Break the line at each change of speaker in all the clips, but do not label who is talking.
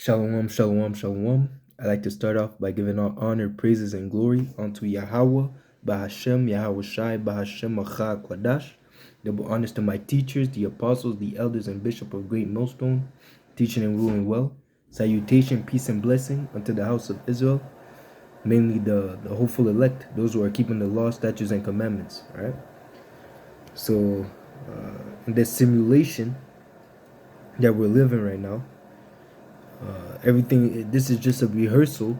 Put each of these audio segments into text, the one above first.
Shalom, shalom, shalom. I'd like to start off by giving all honor, praises, and glory unto Yahweh, Bahashem, Yahweh Shai, Bahashem, Macha, Kwadash. Double honors to my teachers, the apostles, the elders, and bishop of Great Millstone, teaching and ruling well. Salutation, peace, and blessing unto the house of Israel, mainly the hopeful elect, those who are keeping the law, statutes, and commandments. All right. So, in this simulation that we're living right now, everything, this is just a rehearsal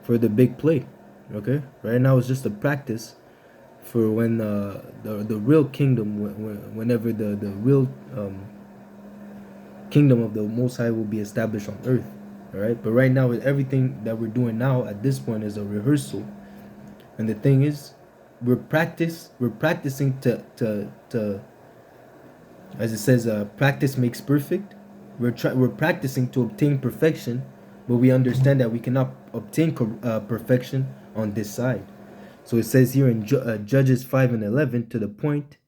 for the big play. Okay, right now it's just a practice for when the real kingdom, whenever the real kingdom of the Most High will be established on earth. All right, but right now everything that we're doing now at this point is a rehearsal, and the thing is, we're practicing to as it says, practice makes perfect. We're practicing to obtain perfection, but we understand that we cannot obtain perfection on this side. So it says here in Judges 5:11, to the point,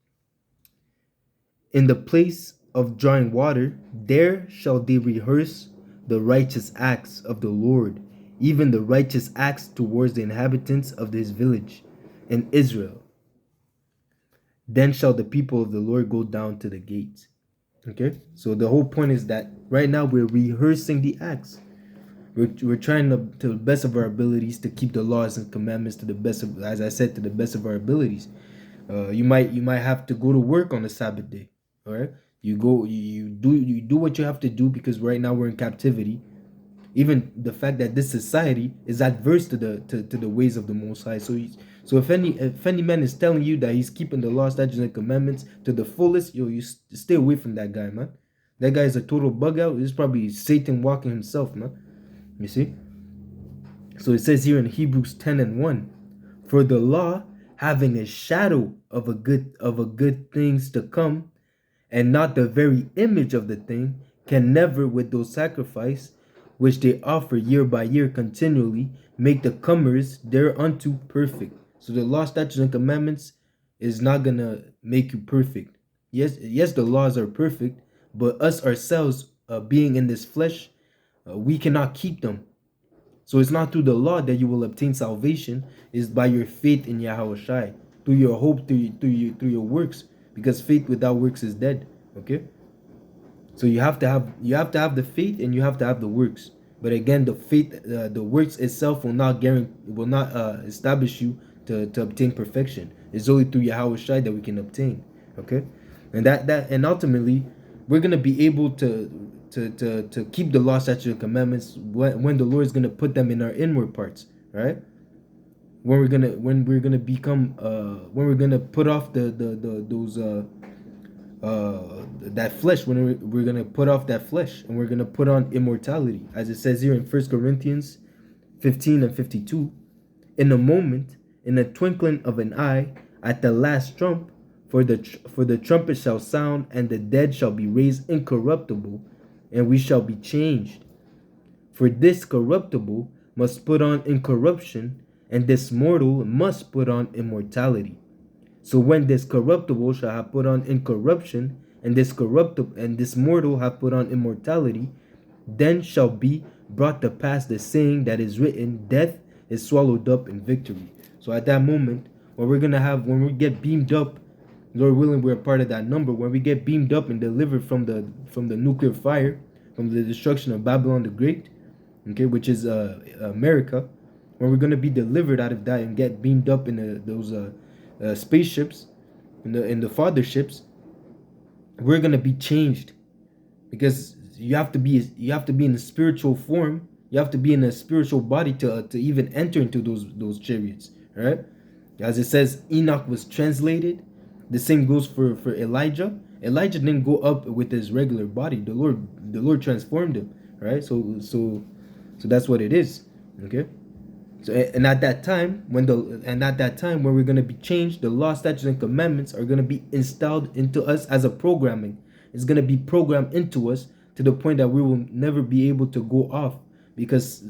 in the place of drawing water, there shall they rehearse the righteous acts of the Lord, even the righteous acts towards the inhabitants of this village in Israel. Then shall the people of the Lord go down to the gates. Okay, so the whole point is that right now we're rehearsing the acts. We're trying to the best of our abilities to keep the laws and commandments to the best of, as I said, to the best of our abilities. You might have to go to work on the Sabbath day. All right, you do what you have to do, because right now we're in captivity. Even the fact that this society is adverse to the ways of the Most High. So if any man is telling you that he's keeping the law, statutes, and commandments to the fullest, you stay away from that guy, man. That guy is a total bug out. It's probably Satan walking himself, man. You see. So it says here in Hebrews 10:1, for the law, having a shadow of a good things to come, and not the very image of the thing, can never, with those sacrifice which they offer year by year continually, make the comers thereunto perfect. So the law, statutes, and commandments is not gonna make you perfect. Yes, the laws are perfect, but us ourselves, being in this flesh, we cannot keep them. So it's not through the law that you will obtain salvation; it's by your faith in Yahweh Shai, through your hope, through your works, because faith without works is dead. Okay. So you have to have the faith, and you have to have the works. But again, the faith, the works itself will not establish you to obtain perfection. It's only through Yahweh Shai that we can obtain. Okay, and ultimately, we're gonna be able to keep the law, statutes, and commandments when the Lord is gonna put them in our inward parts. Right, when we're gonna become when we're gonna put off those that flesh, when we're gonna put off that flesh, and we're gonna put on immortality, as it says here in 1 Corinthians 15:52. In a moment, in a twinkling of an eye, at the last trump, for the trumpet shall sound, and the dead shall be raised incorruptible, and we shall be changed. For this corruptible must put on incorruption, and this mortal must put on immortality. So when this corruptible shall have put on incorruption, and this mortal have put on immortality, then shall be brought to pass the saying that is written, death is swallowed up in victory. So at that moment, when we get beamed up, Lord willing, we're a part of that number. When we get beamed up and delivered from the nuclear fire, from the destruction of Babylon the Great, okay, which is America, when we're gonna be delivered out of that and get beamed up in those spaceships, in the father ships, we're gonna be changed, because you have to be in a spiritual form. You have to be in a spiritual body to even enter into those chariots, right? As it says, Enoch was translated. The same goes for Elijah. Elijah didn't go up with his regular body. The Lord transformed him, right? So that's what it is, okay? So, and at that time, when we're gonna be changed, the law, statutes, and commandments are gonna be installed into us as a programming. It's gonna be programmed into us to the point that we will never be able to go off, because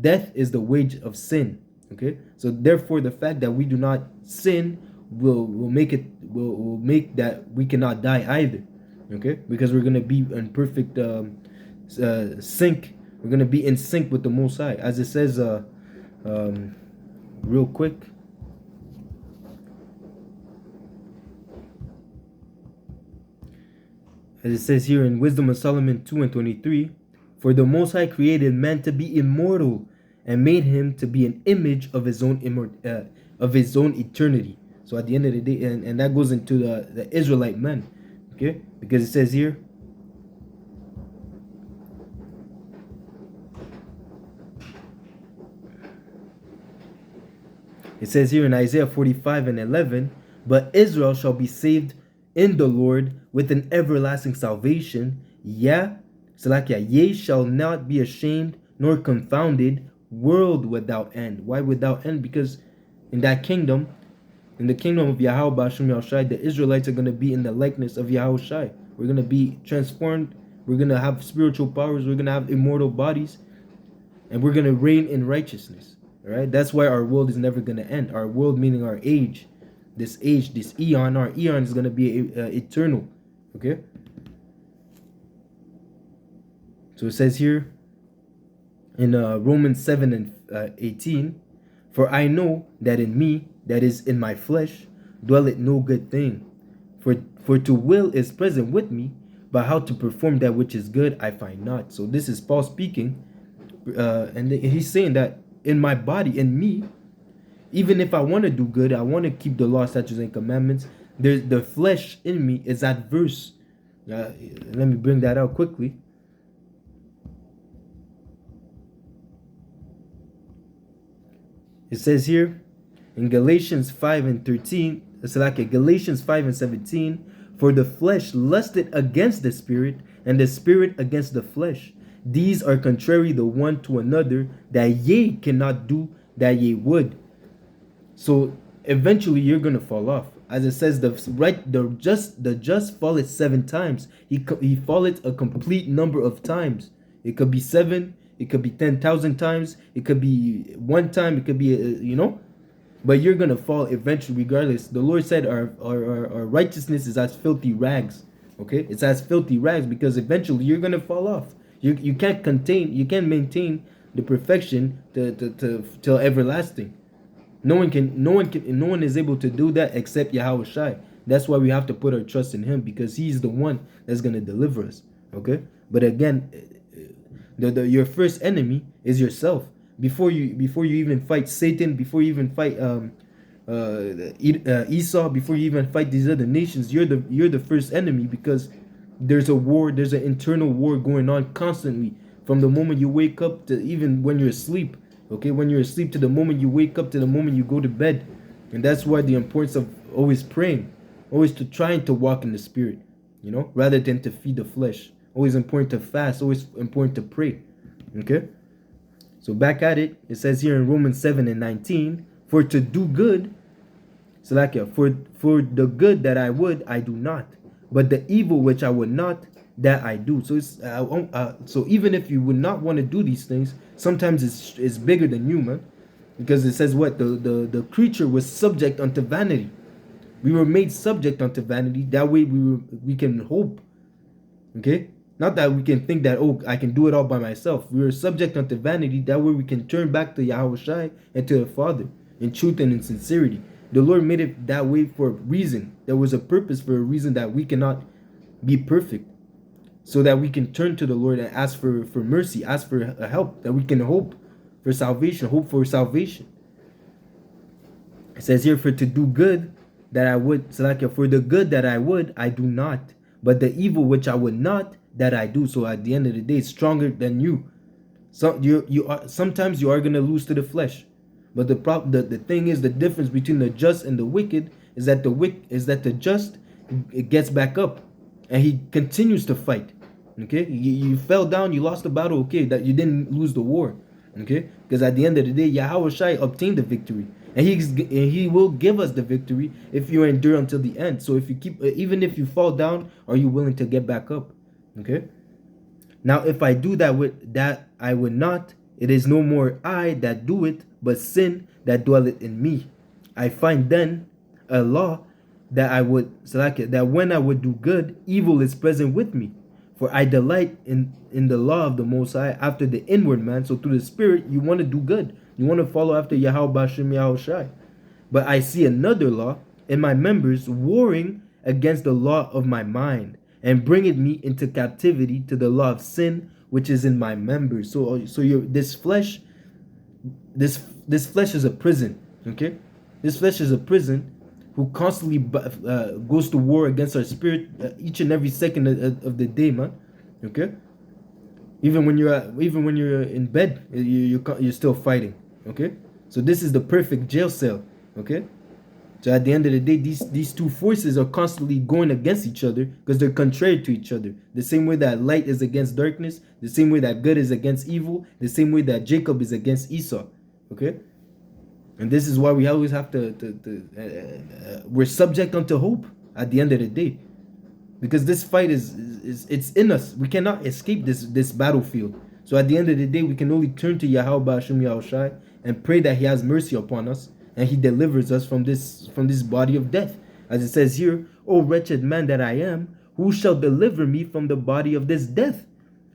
death is the wage of sin. Okay, so therefore, the fact that we do not sin will make that we cannot die either. Okay, because we're gonna be in perfect sync. We're gonna be in sync with the Most High, as it says. Um, Real quick. As it says here in Wisdom of Solomon 2:23, for the Most High created man to be immortal and made him to be an image of his own of his own eternity. So at the end of the day, and that goes into the Israelite men, okay? Because it says here, in Isaiah 45:11, but Israel shall be saved in the Lord with an everlasting salvation. Yeah, Salakia, ye shall not be ashamed nor confounded, world without end. Why without end? Because in that kingdom, in the kingdom of Yahweh Bashim Yahushai, the Israelites are going to be in the likeness of Yahushai. We're going to be transformed. We're going to have spiritual powers. We're going to have immortal bodies. And we're going to reign in righteousness. All right? That's why our world is never going to end. Our world, meaning our age, this eon, our eon is going to be eternal. Okay? So it says here in Romans 7:18, for I know that in me, that is in my flesh, dwelleth no good thing. For to will is present with me, but how to perform that which is good I find not. So this is Paul speaking, and he's saying that in my body, in me, even if I want to do good, I want to keep the law, statutes, and commandments, there's the flesh in me is adverse. Let me bring that out quickly. It says here in Galatians 5:13, it's like Galatians 5:17, for the flesh lusted against the spirit, and the spirit against the flesh. These are contrary the one to another, that ye cannot do that ye would. So eventually you're gonna fall off. As it says, the just falleth 7 times. He falleth a complete number of times. It could be 7. It could be 10,000 times. It could be 1 time. It could be but you're gonna fall eventually, regardless. The Lord said our righteousness is as filthy rags. Okay, it's as filthy rags because eventually you're gonna fall off. You can't maintain the perfection till everlasting. No one is able to do that except Yahweh Shai. That's why we have to put our trust in Him, because He's the one that's gonna deliver us. Okay, but again, your first enemy is yourself. Before you even fight Satan, before you even fight Esau, before you even fight these other nations, you're the first enemy, because there's an internal war going on constantly from the moment you wake up to even when you're asleep. Okay, when you're asleep to the moment you wake up to the moment you go to bed. And that's why the importance of always praying, always to trying to walk in the spirit, rather than to feed the flesh. Always important to fast, always important to pray. Okay? So back at it, it says here in Romans 7:19, for to do good, for the good that I would, I do not, but the evil which I would not, that I do. So it's so even if you would not want to do these things, sometimes it's bigger than you, man, because it says what the creature was subject unto vanity. We were made subject unto vanity. That way we can hope. Okay, not that we can think that, oh, I can do it all by myself. We were subject unto vanity. That way we can turn back to Yahweh Shai and to the Father in truth and in sincerity. The Lord made it that way for a reason. There was a purpose for a reason, that we cannot be perfect, so that we can turn to the Lord and ask for mercy, ask for help, that we can hope for salvation. It says here, for to do good that I would, for the good that I would, I do not, but the evil which I would not, that I do. So at the end of the day, it's stronger than you. So sometimes you are gonna lose to the flesh, but the thing is, the difference between the just and the wicked is that the just, it gets back up, and he continues to fight. Okay, you fell down, you lost the battle. Okay, that you didn't lose the war. Okay, because at the end of the day, Yahweh Shai obtained the victory, and he will give us the victory if you endure until the end. So if you keep, even if you fall down, are you willing to get back up? Okay. Now, if I do that I would not, it is no more I that do it, but sin that dwelleth in me. I find then a law that that when I would do good, evil is present with me. For I delight in the law of the Most High after the inward man. So through the Spirit, you want to do good. You want to follow after Yahweh Bashem Yahweh Shai. But I see another law in my members warring against the law of my mind and bringing me into captivity to the law of sin which is in my members. So this flesh, this flesh is a prison. Okay, this flesh is a prison who constantly goes to war against our spirit each and every second of the day, man. Okay, even when you're in bed, you're still fighting. Okay, so this is the perfect jail cell. Okay, so at the end of the day, these two forces are constantly going against each other because they're contrary to each other. The same way that light is against darkness, the same way that good is against evil, the same way that Jacob is against Esau. Okay, and this is why we always have we're subject unto hope at the end of the day, because this fight is it's in us. We cannot escape this battlefield. So at the end of the day, we can only turn to Yahweh Ba'ashem Yahushai and pray that He has mercy upon us and He delivers us from this body of death. As it says here, "O wretched man that I am, who shall deliver me from the body of this death?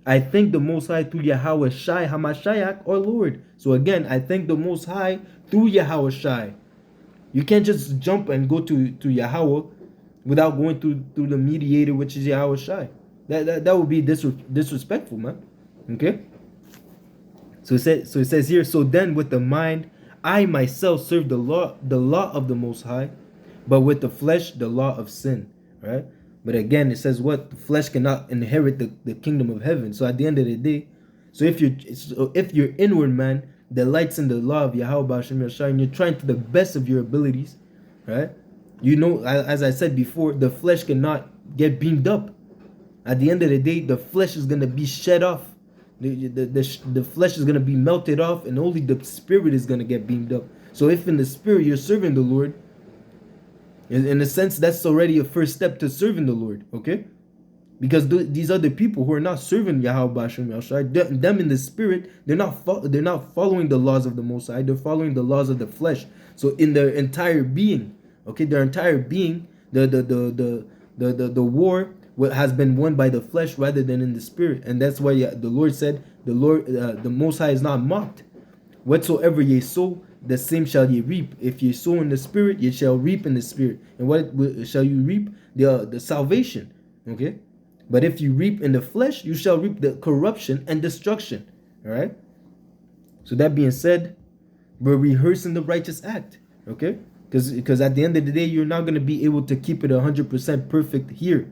I thank the Most High through Yahweh Shai Hamashiach, our Lord." So again, I thank the Most High through Yahweh Shai. You can't just jump and go to Yahweh without going through the mediator, which is Yahweh Shai. That would be disrespectful, man. Okay. So it says here, "So then with the mind I myself serve the law of the Most High, but with the flesh the law of sin." Right? But again, it says what? The flesh cannot inherit the kingdom of heaven. So at the end of the day, so if your inward man delights in the law of Yahweh Ba'ashem Yahshai, and you're trying to the best of your abilities, right? You know, as I said before, the flesh cannot get beamed up. At the end of the day, the flesh is gonna be shed off. The flesh is gonna be melted off, and only the spirit is gonna get beamed up. So if in the spirit you're serving the Lord, in a sense, that's already a first step to serving the Lord. Okay, because these other people who are not serving Yahweh Ba'ashem Yahushai, them in the spirit, they're not following the laws of the Most High. They're following the laws of the flesh. So in their entire being, okay, their entire being, the war has been won by the flesh rather than in the spirit, and that's why the Lord said, the Most High is not mocked. Whatsoever ye sow, the same shall ye reap. If ye sow in the spirit, ye shall reap in the spirit. And what shall you reap? The salvation. Okay. But if you reap in the flesh, you shall reap the corruption and destruction. All right. So that being said, we're rehearsing the righteous act. Okay. Because at the end of the day, you're not going to be able to keep it 100% perfect here.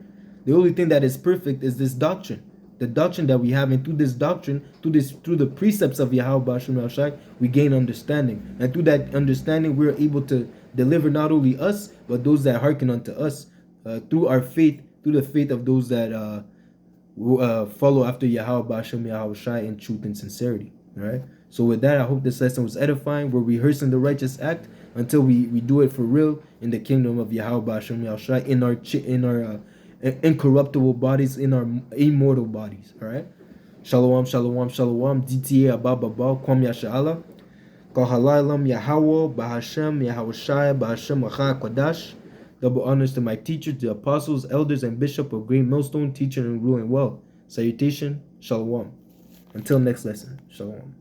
The only thing that is perfect is this doctrine. The doctrine that we have, and through this doctrine, through the precepts of Yahweh Ba'ashem Yahushai, we gain understanding. And through that understanding, we're able to deliver not only us, but those that hearken unto us through our faith, through the faith of those that follow after Yahweh Ba'ashem Yahushai in truth and sincerity. All right. So with that, I hope this lesson was edifying. We're rehearsing the righteous act until we do it for real in the kingdom of Yahweh Ba'ashem Yahushai, in our incorruptible bodies, in our immortal bodies. All right. Shalom, shalom, shalom. DTA ababa kwam yasha'ala. Kahalalam Yahweh Bahashem Yahushai Bahashem Acha Kodash. Double honors to my teachers, the apostles, elders, and bishop of Great Millstone, teaching and ruling well. Salutation, shalom. Until next lesson, shalom.